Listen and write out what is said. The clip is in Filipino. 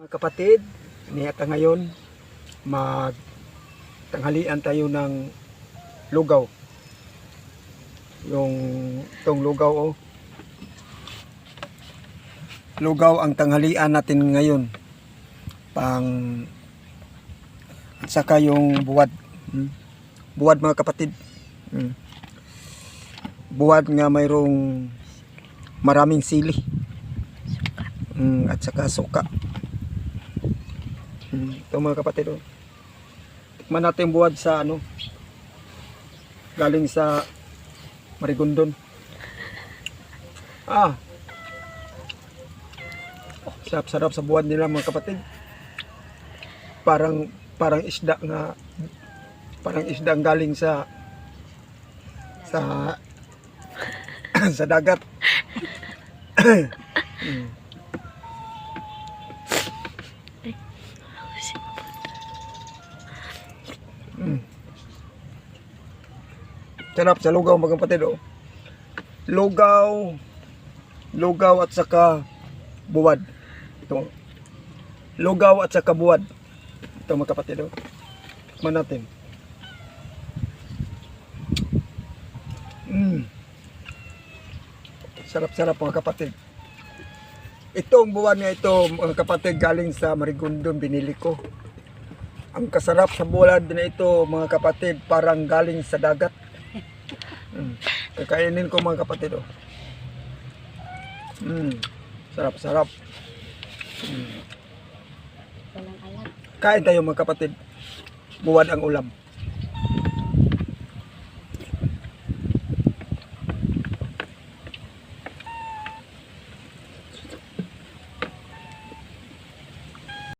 Mga kapatid, niyata ngayon magtanghalian tayo ng lugaw. Itong lugaw lugaw ang tanghalian natin ngayon. At saka yung buwad. Buwad mga kapatid. Buwad nga mayroong maraming sili. At saka suka. Ito mga kapatid, tikman natin buwad sa galing sa Marigondon. Sarap sa buwad nila mga kapatid. Parang isda nga, parang isda galing sa sa dagat. Sarap sa lugaw mga kapatid. Lugaw at saka buwad. Ito. Lugaw at saka buwad. Ito mga kapatid. Tikman natin. Sarap mga kapatid. Itong buwad nga ito mga kapatid galing sa Marigondon, binili ko. Ang kasarap sa buwad na ito mga kapatid, parang galing sa dagat. Kakainin ko mga kapatid. Sarap. Kain tayo mga kapatid. Buwad ang ulam.